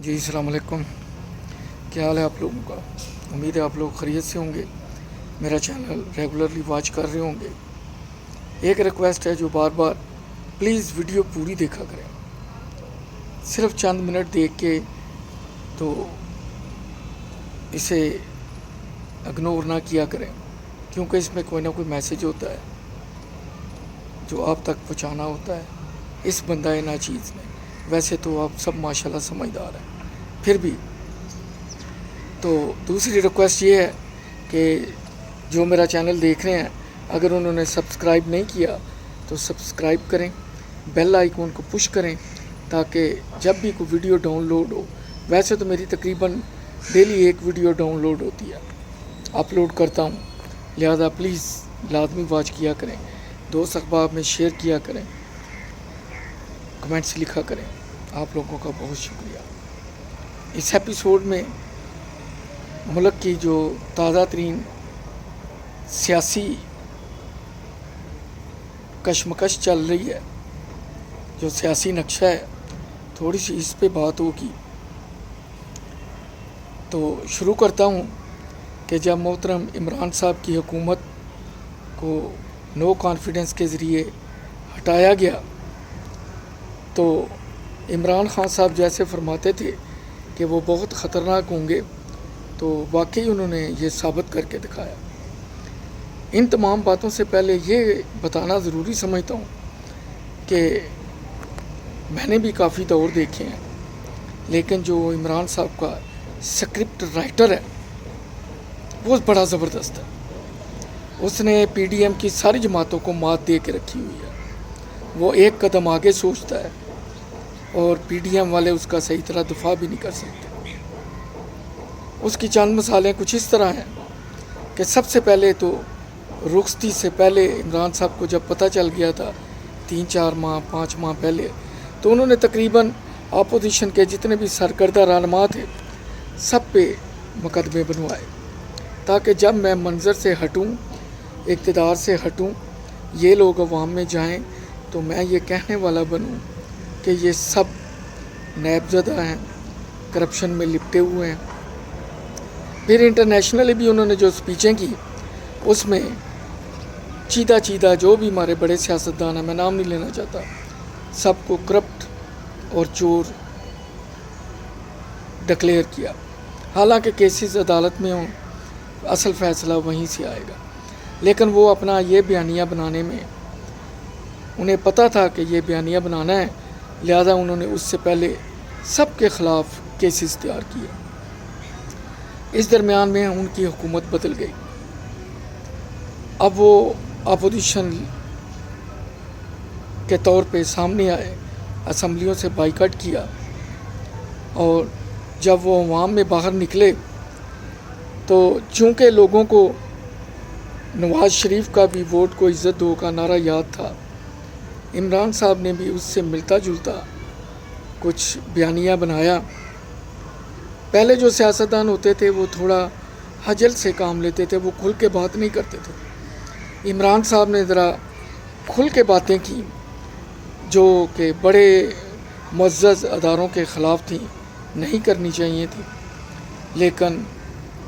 جی السلام علیکم، کیا حال ہے آپ لوگوں کا؟ امید ہے آپ لوگ خیریت سے ہوں گے، میرا چینل ریگولرلی واچ کر رہے ہوں گے۔ ایک ریکویسٹ ہے جو بار بار پلیز ویڈیو پوری دیکھا کریں، صرف چند منٹ دیکھ کے تو اسے اگنور نہ کیا کریں، کیونکہ اس میں کوئی نہ کوئی میسیج ہوتا ہے جو آپ تک پہنچانا ہوتا ہے اس بندہ ناچیز نے۔ ویسے تو آپ سب ماشاءاللہ سمجھدار ہیں، پھر بھی تو دوسری ریکویسٹ یہ ہے کہ جو میرا چینل دیکھ رہے ہیں اگر انہوں نے سبسکرائب نہیں کیا تو سبسکرائب کریں، بیل آئیکن کو پش کریں تاکہ جب بھی کوئی ویڈیو ڈاؤن لوڈ ہو، ویسے تو میری تقریباً ڈیلی ایک ویڈیو ڈاؤن لوڈ ہوتی ہے، اپلوڈ کرتا ہوں، لہذا پلیز لازمی واچ کیا کریں، دوست احباب میں شیئر کیا کریں، کمنٹس لکھا کریں۔ آپ لوگوں کا بہت شکریہ۔ اس ایپیسوڈ میں ملک کی جو تازہ ترین سیاسی کشمکش چل رہی ہے، جو سیاسی نقشہ ہے، تھوڑی سی اس پہ بات ہوگی۔ تو شروع کرتا ہوں کہ جب محترم عمران صاحب کی حکومت کو نو کانفیڈنس کے ذریعے ہٹایا گیا تو عمران خان صاحب جیسے فرماتے تھے کہ وہ بہت خطرناک ہوں گے، تو واقعی انہوں نے یہ ثابت کر کے دکھایا۔ ان تمام باتوں سے پہلے یہ بتانا ضروری سمجھتا ہوں کہ میں نے بھی کافی دور دیکھے ہیں، لیکن جو عمران صاحب کا سکرپٹ رائٹر ہے وہ بڑا زبردست ہے۔ اس نے پی ڈی ایم کی ساری جماعتوں کو مات دے کے رکھی ہوئی ہے، وہ ایک قدم آگے سوچتا ہے اور پی ڈی ایم والے اس کا صحیح طرح دفاع بھی نہیں کر سکتے۔ اس کی چند مثالیں کچھ اس طرح ہیں کہ سب سے پہلے تو رخصتی سے پہلے عمران صاحب کو جب پتہ چل گیا تھا 3-4 ماہ 5 ماہ پہلے، تو انہوں نے تقریباً اپوزیشن کے جتنے بھی سرکردہ رہنما تھے سب پہ مقدمے بنوائے تاکہ جب میں منظر سے ہٹوں، اقتدار سے ہٹوں، یہ لوگ عوام میں جائیں تو میں یہ کہنے والا بنوں کہ یہ سب نیب زدہ ہیں، کرپشن میں لپٹے ہوئے ہیں۔ پھر انٹرنیشنلی بھی انہوں نے جو سپیچیں کی اس میں چیدہ جو بھی ہمارے بڑے سیاستدان ہیں، میں نام نہیں لینا چاہتا، سب کو کرپٹ اور چور ڈکلیئر کیا، حالانکہ کیسز عدالت میں ہوں، اصل فیصلہ وہیں سے آئے گا۔ لیکن وہ اپنا یہ بیانیہ بنانے میں انہیں پتہ تھا کہ یہ بیانیہ بنانا ہے، لہذا انہوں نے اس سے پہلے سب کے خلاف کیسز تیار کیے۔ اس درمیان میں ان کی حکومت بدل گئی، اب وہ اپوزیشن کے طور پہ سامنے آئے، اسمبلیوں سے بائیکاٹ کیا، اور جب وہ عوام میں باہر نکلے تو چونکہ لوگوں کو نواز شریف کا بھی ووٹ کو عزت دو کا نعرہ یاد تھا، عمران صاحب نے بھی اس سے ملتا جلتا کچھ بیانیہ بنایا۔ پہلے جو سیاستدان ہوتے تھے وہ تھوڑا حجل سے کام لیتے تھے، وہ کھل کے بات نہیں کرتے تھے۔ عمران صاحب نے ذرا کھل کے باتیں کی جو کہ بڑے معزز اداروں کے خلاف تھیں، نہیں کرنی چاہیے تھی، لیکن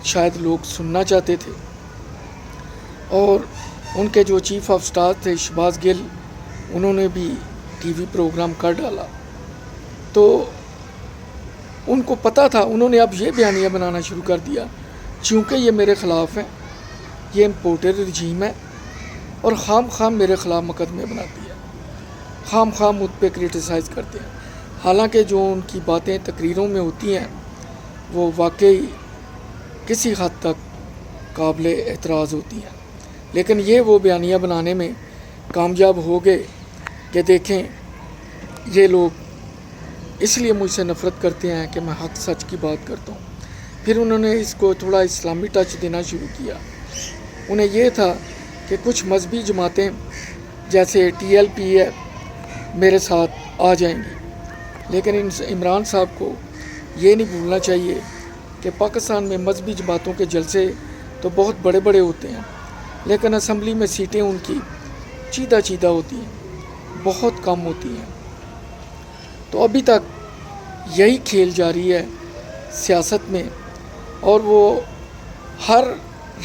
شاید لوگ سننا چاہتے تھے۔ اور ان کے جو چیف آف سٹاف تھے شہباز گل، انہوں نے بھی ٹی وی پروگرام کر ڈالا، تو ان کو پتہ تھا، انہوں نے اب یہ بیانیہ بنانا شروع کر دیا چونکہ یہ میرے خلاف ہیں، یہ امپورٹر رجیم ہے اور خام میرے خلاف مقدمے بناتی ہے، خام مجھ پہ کرٹیسائز کرتے ہیں، حالانکہ جو ان کی باتیں تقریروں میں ہوتی ہیں وہ واقعی کسی حد تک قابل اعتراض ہوتی ہیں، لیکن یہ وہ بیانیہ بنانے میں کامیاب ہو گئے کہ دیکھیں یہ لوگ اس لیے مجھ سے نفرت کرتے ہیں کہ میں حق سچ کی بات کرتا ہوں۔ پھر انہوں نے اس کو تھوڑا اسلامی ٹچ دینا شروع کیا۔ انہیں یہ تھا کہ کچھ مذہبی جماعتیں جیسے ٹی ایل پی ہے میرے ساتھ آ جائیں گی، لیکن عمران صاحب کو یہ نہیں بھولنا چاہیے کہ پاکستان میں مذہبی جماعتوں کے جلسے تو بہت بڑے ہوتے ہیں، لیکن اسمبلی میں سیٹیں ان کی چیدہ ہوتی ہیں، بہت کم ہوتی ہیں۔ تو ابھی تک یہی کھیل جاری ہے سیاست میں، اور وہ ہر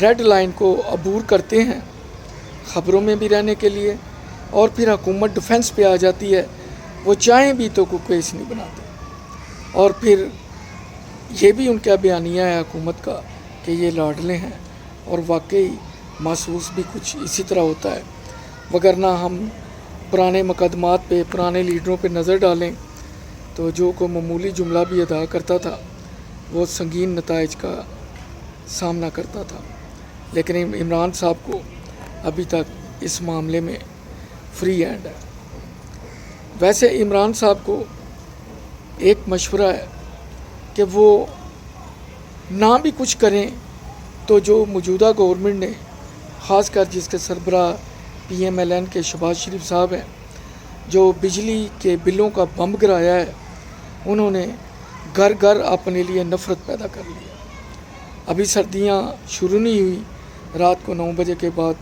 ریڈ لائن کو عبور کرتے ہیں خبروں میں بھی رہنے کے لیے، اور پھر حکومت ڈیفنس پہ آ جاتی ہے، وہ چاہیں بھی تو کوئی کیس نہیں بناتے۔ اور پھر یہ بھی ان کا بیانیہ ہے حکومت کا کہ یہ لاڈلے ہیں، اور واقعی محسوس بھی کچھ اسی طرح ہوتا ہے، وگرنہ ہم پرانے مقدمات پہ، پرانے لیڈروں پہ نظر ڈالیں تو جو کوئی معمولی جملہ بھی ادا کرتا تھا وہ سنگین نتائج کا سامنا کرتا تھا، لیکن عمران صاحب کو ابھی تک اس معاملے میں فری ہینڈ ہے۔ ویسے عمران صاحب کو ایک مشورہ ہے کہ وہ نہ بھی کچھ کریں تو جو موجودہ گورنمنٹ نے، خاص کر جس کے سربراہ پی ایم ایل این کے شہباز شریف صاحب ہیں، جو بجلی کے بلوں کا بم گرایا ہے، انہوں نے گھر گھر اپنے لیے نفرت پیدا کر لی ہے۔ ابھی سردیاں شروع نہیں ہوئی، رات کو 9 بجے کے بعد،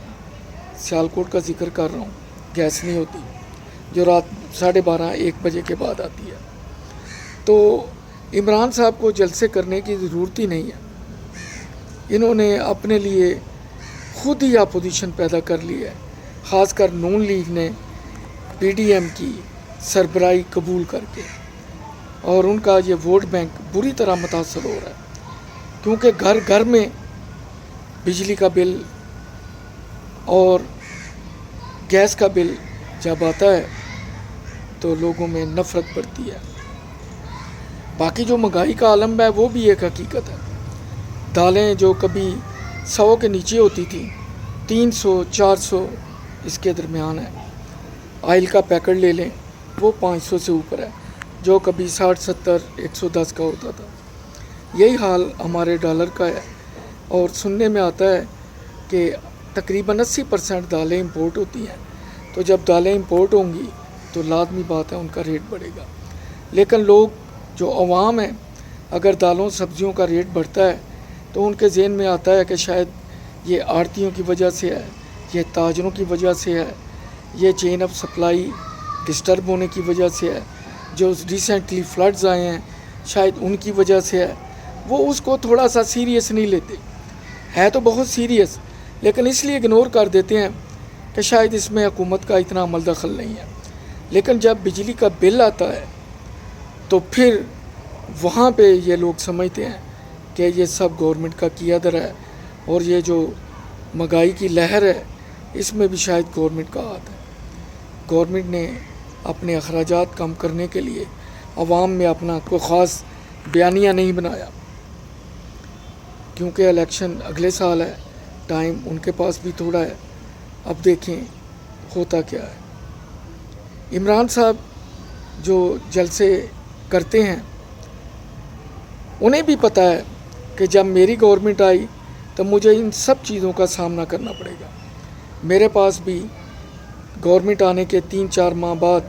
سیالکوٹ کا ذکر کر رہا ہوں، گیس نہیں ہوتی، جو رات 12:30-1 بجے کے بعد آتی ہے۔ تو عمران صاحب کو جلسے کرنے کی ضرورت ہی نہیں ہے، انہوں نے اپنے لیے خود ہی اپوزیشن پیدا کر لی ہے، خاص کر نون لیگ نے پی ڈی ایم کی سربراہی قبول کر کے، اور ان کا یہ ووٹ بینک بری طرح متاثر ہو رہا ہے، کیونکہ گھر گھر میں بجلی کا بل اور گیس کا بل جب آتا ہے تو لوگوں میں نفرت بڑھتی ہے۔ باقی جو مہنگائی کا عالم ہے وہ بھی ایک حقیقت ہے، دالیں جو کبھی 100 کے نیچے ہوتی تھیں 300-400 اس کے درمیان ہے، آئل کا پیکٹ لے لیں وہ 500 سے اوپر ہے، جو کبھی 60-70-110 کا ہوتا تھا۔ یہی حال ہمارے ڈالر کا ہے، اور سننے میں آتا ہے کہ تقریباً 80% دالیں امپورٹ ہوتی ہیں، تو جب دالیں امپورٹ ہوں گی تو لازمی بات ہے ان کا ریٹ بڑھے گا۔ لیکن لوگ جو عوام ہیں، اگر دالوں سبزیوں کا ریٹ بڑھتا ہے تو ان کے ذہن میں آتا ہے کہ شاید یہ آڑھتیوں کی وجہ سے ہے، یہ تاجروں کی وجہ سے ہے، یہ چین آف سپلائی ڈسٹرب ہونے کی وجہ سے ہے، جو ریسنٹلی فلڈز آئے ہیں شاید ان کی وجہ سے ہے۔ وہ اس کو تھوڑا سا سیریس نہیں لیتے، ہے تو بہت سیریس، لیکن اس لیے اگنور کر دیتے ہیں کہ شاید اس میں حکومت کا اتنا عمل دخل نہیں ہے۔ لیکن جب بجلی کا بل آتا ہے تو پھر وہاں پہ یہ لوگ سمجھتے ہیں کہ یہ سب گورنمنٹ کا کیا در ہے، اور یہ جو مہنگائی کی لہر ہے اس میں بھی شاید گورنمنٹ کا ہاتھ ہے۔ گورنمنٹ نے اپنے اخراجات کم کرنے کے لیے عوام میں اپنا کوئی خاص بیانیہ نہیں بنایا، کیونکہ الیکشن اگلے سال ہے، ٹائم ان کے پاس بھی تھوڑا ہے، اب دیکھیں ہوتا کیا ہے۔ عمران صاحب جو جلسے کرتے ہیں انہیں بھی پتہ ہے کہ جب میری گورنمنٹ آئی تو مجھے ان سب چیزوں کا سامنا کرنا پڑے گا، میرے پاس بھی گورنمنٹ آنے کے 3-4 ماہ بعد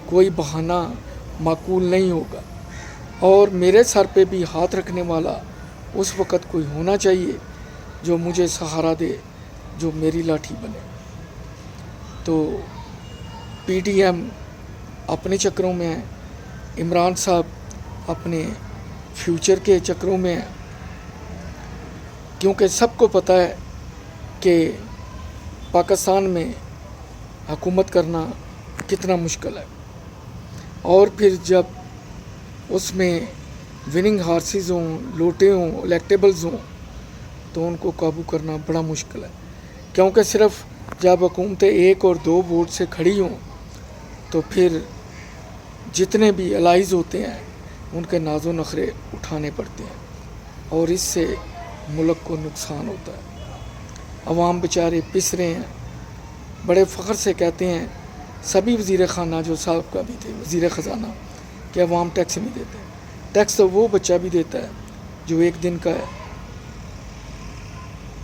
کوئی بہانہ معقول نہیں ہوگا، اور میرے سر پہ بھی ہاتھ رکھنے والا اس وقت کوئی ہونا چاہیے جو مجھے سہارا دے، جو میری لاٹھی بنے۔ تو پی ڈی ایم اپنے چکروں میں ہیں، عمران صاحب اپنے فیوچر کے چکروں میں ہیں، کیونکہ سب کو پتہ ہے کہ پاکستان میں حکومت کرنا کتنا مشکل ہے، اور پھر جب اس میں وننگ ہارسز ہوں، لوٹے ہوں، الیکٹیبلز ہوں تو ان کو قابو کرنا بڑا مشکل ہے، کیونکہ صرف جب حکومتیں 1 اور 2 ووٹ سے کھڑی ہوں تو پھر جتنے بھی الائز ہوتے ہیں ان کے ناز و نخرے اٹھانے پڑتے ہیں، اور اس سے ملک کو نقصان ہوتا ہے۔ عوام بیچارے پس رہے ہیں، بڑے فخر سے کہتے ہیں سبھی وزیر خانہ جو صاحب کا بھی تھے وزیر خزانہ کہ عوام ٹیکس نہیں دیتے، ٹیکس تو وہ بچہ بھی دیتا ہے جو 1 دن کا ہے،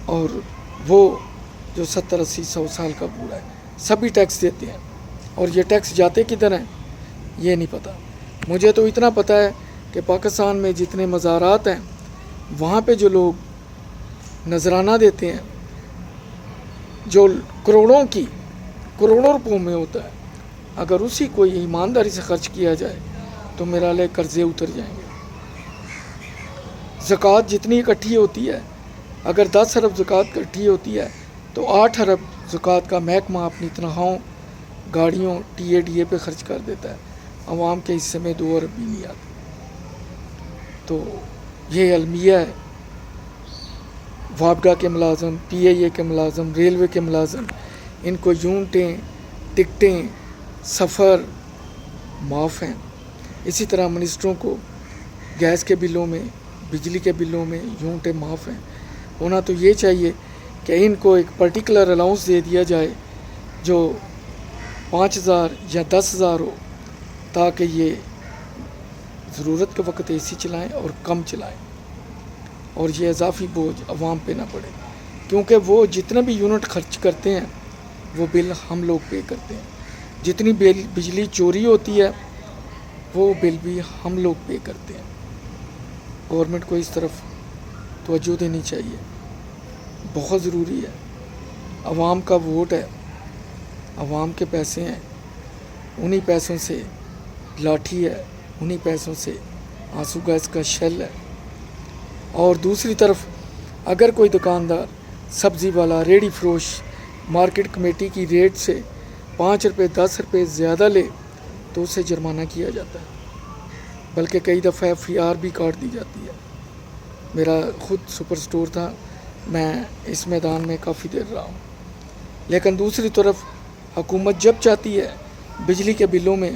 اور وہ جو 70-80-100 سال کا بوڑھا ہے، سبھی ٹیکس دیتے ہیں، اور یہ ٹیکس جاتے کدھر ہیں یہ نہیں پتہ۔ مجھے تو اتنا پتہ ہے کہ پاکستان میں جتنے مزارات ہیں وہاں پہ جو لوگ نذرانہ دیتے ہیں جو کروڑوں روپوں میں ہوتا ہے، اگر اسی کو ایمانداری سے خرچ کیا جائے تو میرا لے قرضے اتر جائیں گے۔ زکوٰۃ جتنی اکٹھی ہوتی ہے، اگر 10 ارب زکوٰۃ اکٹھی ہوتی ہے تو 8 ارب زکوٰۃ کا محکمہ اپنی تنخواہوں، گاڑیوں، ٹی اے ڈی اے پہ خرچ کر دیتا ہے، عوام کے حصے میں 2 ارب بھی نہیں آتے۔ تو یہ المیہ ہے۔ وابڈا کے ملازم، پی آئی اے کے ملازم، ریلوے کے ملازم، ان کو یونٹیں، ٹکٹیں، سفر معاف ہیں۔ اسی طرح منسٹروں کو گیس کے بلوں میں، بجلی کے بلوں میں یونٹیں معاف ہیں۔ ہونا تو یہ چاہیے کہ ان کو ایک پرٹیکولر الاؤنس دے دیا جائے جو 5,000 یا 10,000 ہو، تاکہ یہ ضرورت کے وقت اے سی چلائیں اور کم چلائیں، اور یہ اضافی بوجھ عوام پہ نہ پڑے، کیونکہ وہ جتنا بھی یونٹ خرچ کرتے ہیں وہ بل ہم لوگ پے کرتے ہیں۔ جتنی بجلی چوری ہوتی ہے وہ بل بھی ہم لوگ پے کرتے ہیں۔ گورنمنٹ کو اس طرف توجہ دینی چاہیے، بہت ضروری ہے۔ عوام کا ووٹ ہے، عوام کے پیسے ہیں، انہی پیسوں سے لاٹھی ہے، انہی پیسوں سے آنسو گیس کا شیل ہے۔ اور دوسری طرف اگر کوئی دکاندار، سبزی والا، ریڑھی فروش مارکیٹ کمیٹی کی ریٹ سے 5 روپے 10 روپے زیادہ لے تو اسے جرمانہ کیا جاتا ہے، بلکہ کئی دفعہ FIR بھی کاٹ دی جاتی ہے۔ میرا خود سپر سٹور تھا، میں اس میدان میں کافی دیر رہا ہوں۔ لیکن دوسری طرف حکومت جب چاہتی ہے بجلی کے بلوں میں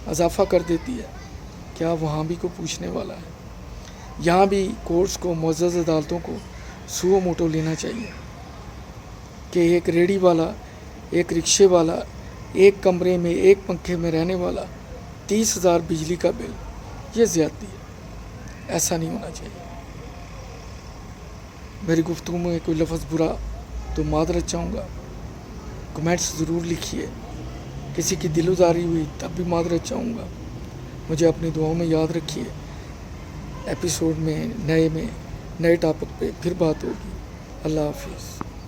اضافہ کر دیتی ہے، کیا وہاں بھی کوئی پوچھنے والا ہے؟ یہاں بھی کورٹس کو، معزز عدالتوں کو سو موٹو لینا چاہیے کہ ایک ریڑھی والا، ایک رکشے والا، ایک کمرے میں ایک پنکھے میں رہنے والا 30,000 بجلی کا بل، یہ زیادتی ہے، ایسا نہیں ہونا چاہیے۔ میری گفتگو میں کوئی لفظ برا تو معذرت چاہوں گا، کمنٹس ضرور لکھیے۔ کسی کی دل ازاری ہوئی تب بھی معذرت چاہوں گا۔ مجھے اپنی دعاؤں میں یاد رکھیے۔ ایپیسوڈ میں نئے ٹاپک پہ پھر بات ہوگی۔ اللہ حافظ۔